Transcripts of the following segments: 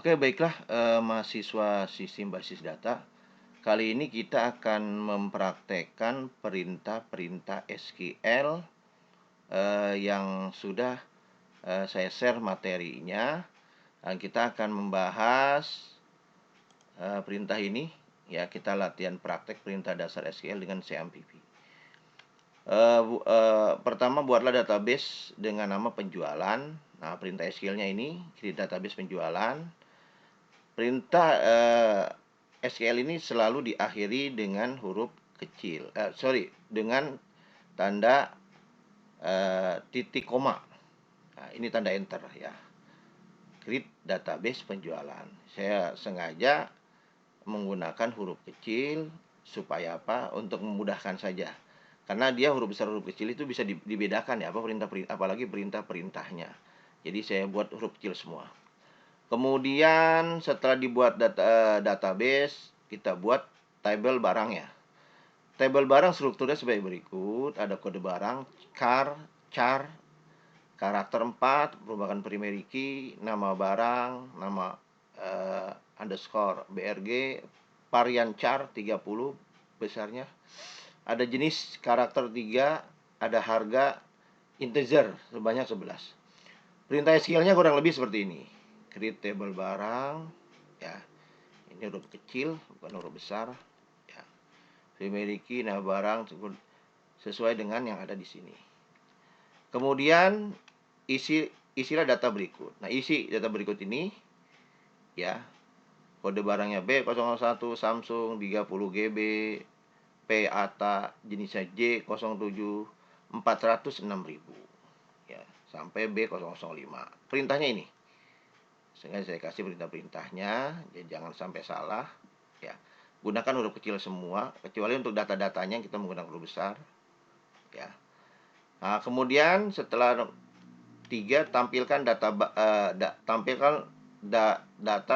Oke, baiklah, mahasiswa sistem basis data. Kali ini kita akan mempraktekkan perintah-perintah SQL yang sudah saya share materinya. Dan kita akan membahas perintah ini. Ya, kita latihan praktek perintah dasar SQL dengan CMPP. Pertama, buatlah database dengan nama penjualan. Nah, perintah SQL-nya ini, create database penjualan. Perintah SQL ini selalu diakhiri dengan huruf kecil, dengan tanda titik koma. Nah, ini tanda enter ya. Create database penjualan. Saya sengaja menggunakan huruf kecil supaya apa? Untuk memudahkan saja. Karena dia huruf besar huruf kecil itu bisa dibedakan ya, apalagi perintah-perintahnya. Jadi saya buat huruf kecil semua. Kemudian setelah dibuat database, kita buat tabel barang ya. Tabel barang strukturnya sebagai berikut. Ada kode barang, char, karakter 4, merupakan primary key, nama barang, nama underscore BRG, varian char 30 besarnya. Ada jenis karakter 3, ada harga integer sebanyak 11. Perintah SQL-nya kurang lebih seperti ini. Create table barang ya. Ini huruf kecil, bukan huruf besar ya. Memiliki nama barang sesuai dengan yang ada di sini. Kemudian isilah data berikut. Nah, isi data berikut ini ya. Kode barangnya B001 Samsung 30 GB, P ATA, jenisnya J07, 406.000 ya, sampai B005. Perintahnya ini. Sehingga saya kasih perintah-perintahnya, jadi jangan sampai salah ya. Gunakan huruf kecil semua, kecuali untuk data-datanya kita menggunakan huruf besar ya. Nah, kemudian setelah 3, tampilkan data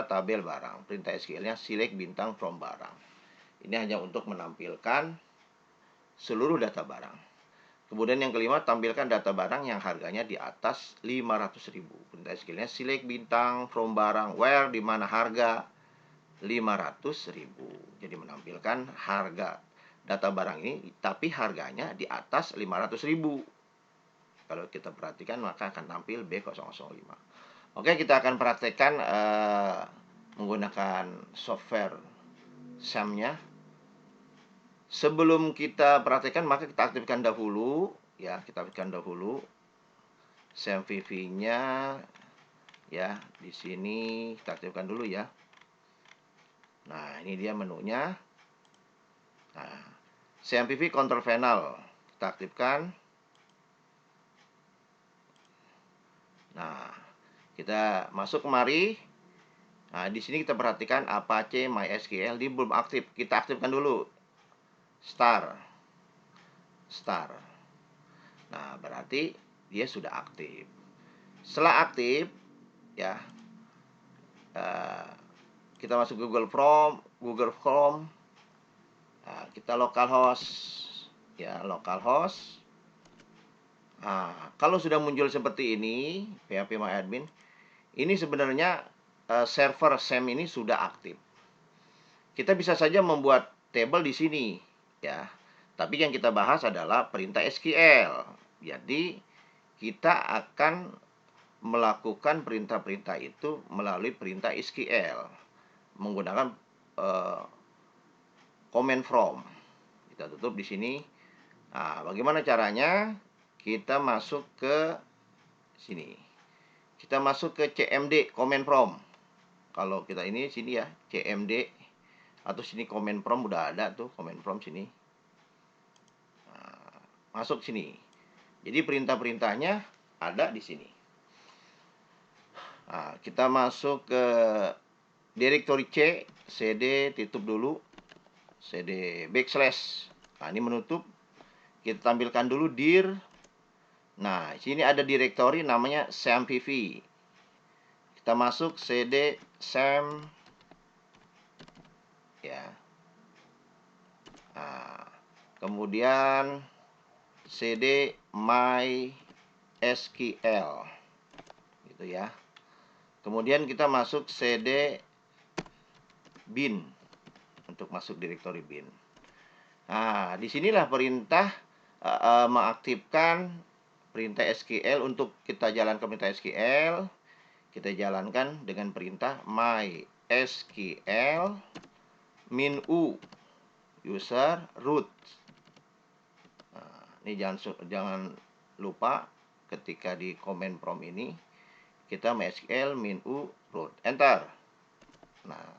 tabel barang. Perintah SQL-nya select bintang from barang. Ini hanya untuk menampilkan seluruh data barang. Kemudian yang kelima, tampilkan data barang yang harganya di atas 500.000. Perintah SQL-nya select bintang from barang where, di mana harga 500.000. Jadi menampilkan harga data barang ini, tapi harganya di atas 500.000. Kalau kita perhatikan maka akan tampil B005. Oke, kita akan praktekkan menggunakan software SAM-nya. Sebelum kita praktekkan maka kita aktifkan dahulu ya, CMVV-nya ya. Di sini kita aktifkan dulu ya. Nah, ini dia menunya. Nah, CMVV control panel kita aktifkan. Nah, kita masuk kemari. Nah, di sini kita perhatikan Apache MySQL di belum aktif. Kita aktifkan dulu. Start. Nah, berarti dia sudah aktif. Setelah aktif ya, kita masuk Google Chrome. Nah, kita localhost ya, localhost. Nah, kalau sudah muncul seperti ini phpMyAdmin, ini sebenarnya server SAM ini sudah aktif. Kita bisa saja membuat table di sini ya. Tapi yang kita bahas adalah perintah SQL. Jadi kita akan melakukan perintah-perintah itu melalui perintah SQL menggunakan command from. Kita tutup di sini. Nah, bagaimana caranya? Kita masuk ke sini. Kita masuk ke CMD command from. Kalau kita ini sini ya, CMD atau sini command from udah ada tuh, command from sini. Nah, masuk sini. Jadi perintah-perintahnya ada di sini. Nah, kita masuk ke directory C, CD tutup dulu, CD backslash. Nah, ini menutup. Kita tampilkan dulu dir. Nah, sini ada directory namanya SAMPV. Kita masuk CD SAM ya. Nah, kemudian CD MySQL gitu ya. Kemudian kita masuk cd bin untuk masuk direktori bin. Nah, disinilah perintah mengaktifkan perintah SQL. Untuk kita jalankan perintah SQL, kita jalankan dengan perintah mysql -u user root. Nah, ini jangan lupa ketika di command prompt ini kita mysql -u root, enter. Nah,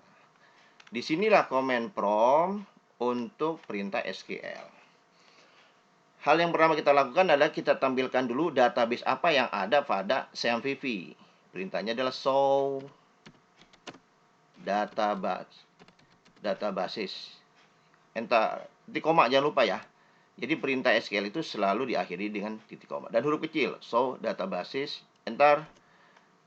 disinilah command prompt untuk perintah SQL. Hal yang pertama kita lakukan adalah kita tampilkan dulu database apa yang ada pada CMVV. Perintahnya adalah show databases. Enter. Titik koma jangan lupa ya. Jadi perintah SQL itu selalu diakhiri dengan titik koma dan huruf kecil. Show databases, enter.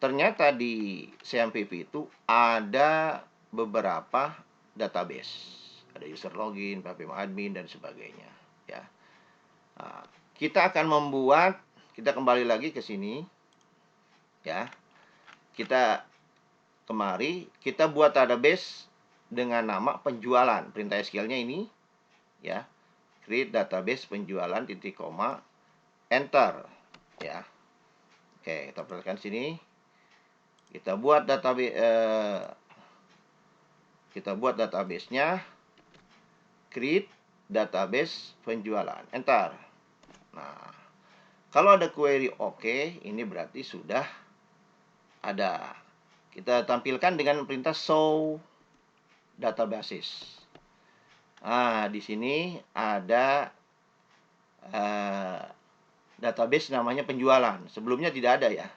Ternyata di CMVV itu ada beberapa database. Ada user login, ppm admin dan sebagainya, ya. Nah, kita akan membuat, kita kembali lagi ke sini, ya. Kita kemari, kita buat database dengan nama penjualan. Perintah SQL-nya ini, ya, create database penjualan titik koma, enter, ya. Oke, kita perhatikan sini. Kita buat database-nya, create database penjualan, enter. Nah, kalau ada query oke, ini berarti sudah ada. Kita tampilkan dengan perintah show databases. Nah, di sini ada database namanya penjualan. Sebelumnya tidak ada ya.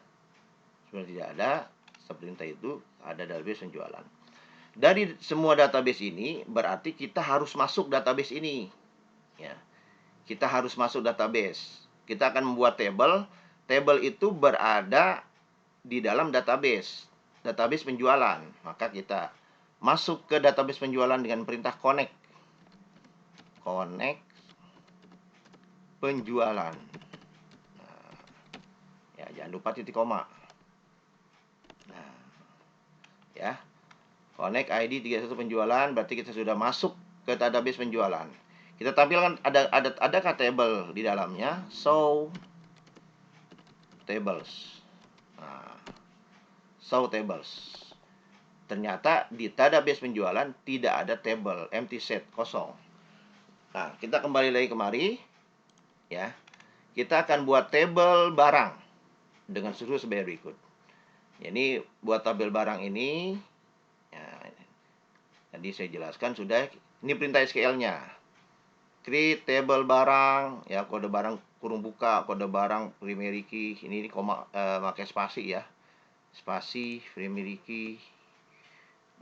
Sebelumnya tidak ada. Perintah itu ada database penjualan. Dari semua database ini berarti kita harus masuk database ini, ya. Kita harus masuk database. Kita akan membuat table. Table itu berada di dalam database penjualan. Maka kita masuk ke database penjualan dengan perintah connect penjualan. Nah, ya, jangan lupa titik koma. Nah, ya, connect ID 31 penjualan, berarti kita sudah masuk ke database penjualan. Kita tampilkan adakah table di dalamnya, show tables. Nah, show tables. Ternyata di database penjualan tidak ada table, empty set, kosong. Nah, kita kembali lagi kemari, ya. Kita akan buat table barang dengan struktur sebagai berikut. Ini buat tabel barang ini, ya, tadi saya jelaskan sudah. Ini perintah SQL-nya. Create table barang, ya, kode barang kurung buka, kode barang primary key. Ini koma, pakai spasi ya. Spasi, primary key,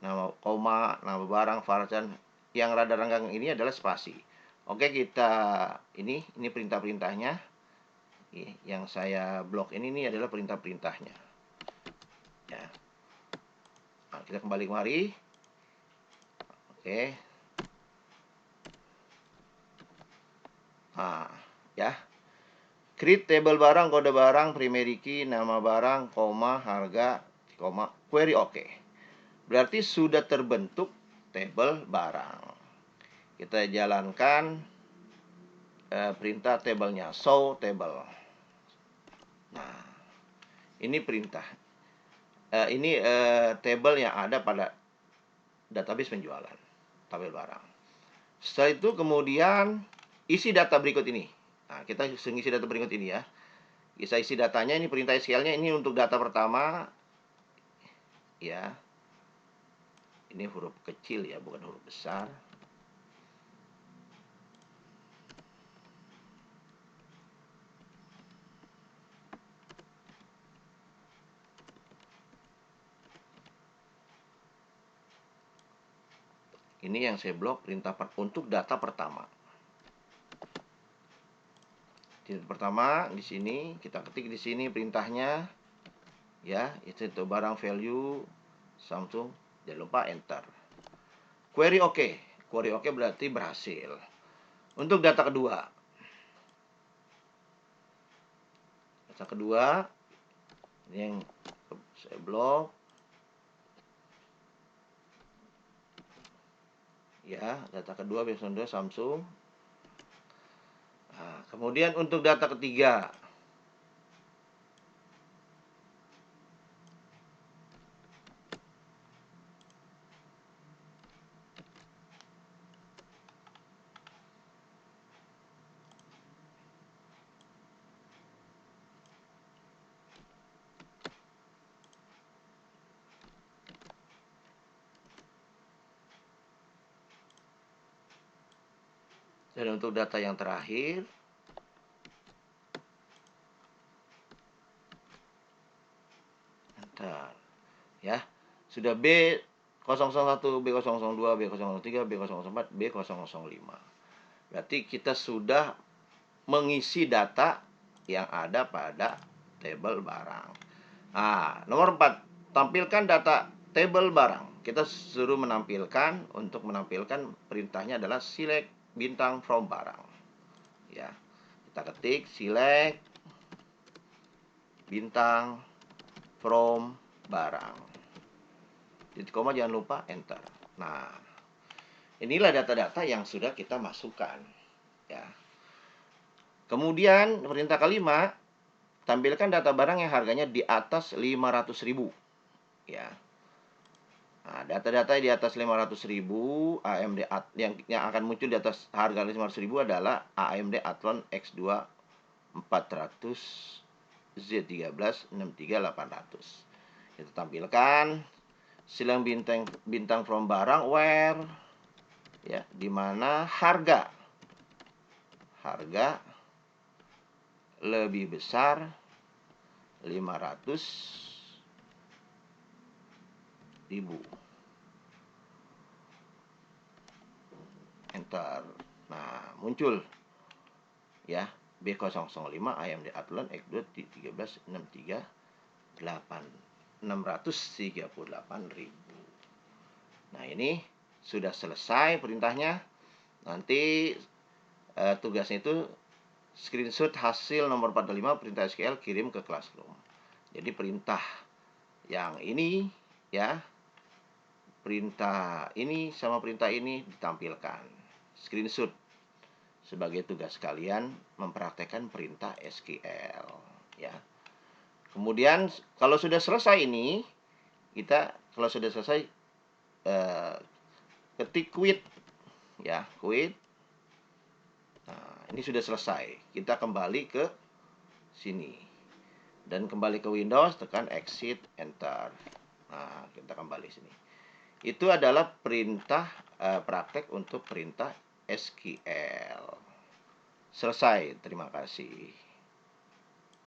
nama koma, nama barang, varian. Yang rada renggang ini adalah spasi. Oke, kita ini perintah-perintahnya. Yang saya blok ini adalah perintah-perintahnya, ya. Nah, kita kembali kemari. Oke. Nah, ya. Create table barang, kode barang, primary key, nama barang, koma, harga, koma, query oke. Berarti sudah terbentuk table barang. Kita jalankan perintah tabelnya, show table. Nah, ini perintah. Ini table yang ada pada database penjualan, tabel barang. Setelah itu kemudian isi data berikut ini. Nah, kita isi data berikut ini ya. Bisa isi datanya, ini perintah SQL-nya ini untuk data pertama, ya. Ini huruf kecil ya, bukan huruf besar. Ini yang saya blok perintah untuk data pertama. Data pertama di sini kita ketik di sini perintahnya, ya, itu barang value Samsung, jangan lupa enter. Query oke. Query oke berarti berhasil. Untuk data kedua. Data kedua ini yang saya blok. ya, data kedua B02 Samsung. Nah, kemudian untuk data ketiga, dan untuk data yang terakhir, bentar, ya, sudah B001, B002, B003, B004, B005. Berarti kita sudah mengisi data yang ada pada tabel barang. Nah, nomor 4, tampilkan data tabel barang. Kita suruh menampilkan, untuk menampilkan perintahnya adalah select bintang from barang. Ya, kita ketik select bintang from barang. Titik koma jangan lupa enter. Nah, inilah data-data yang sudah kita masukkan, ya. Kemudian perintah kelima, tampilkan data barang yang harganya di atas 500.000, ya. Nah, data-data di atas 500.000 AMD yang akan muncul di atas harga 500.000 adalah AMD Athlon X2 400 Z13 63800. Kita tampilkan silang bintang from barang where, ya, dimana harga lebih besar 500.000. Enter. Nah, muncul, ya, B005 AMD Athlon X2 13 638.000. Nah, ini sudah selesai perintahnya. Nanti tugasnya itu screenshot hasil nomor 45 perintah SQL, kirim ke Classroom. Jadi perintah yang ini, ya, perintah ini sama perintah ini ditampilkan. Screenshot sebagai tugas kalian mempraktekkan perintah SQL, ya. Kemudian kalau sudah selesai ini, ketik quit, ya, quit. Nah, ini sudah selesai. Kita kembali ke sini dan kembali ke Windows, tekan exit, enter. Nah, kita kembali sini. Itu adalah perintah praktek untuk perintah SQL. Selesai. Terima kasih.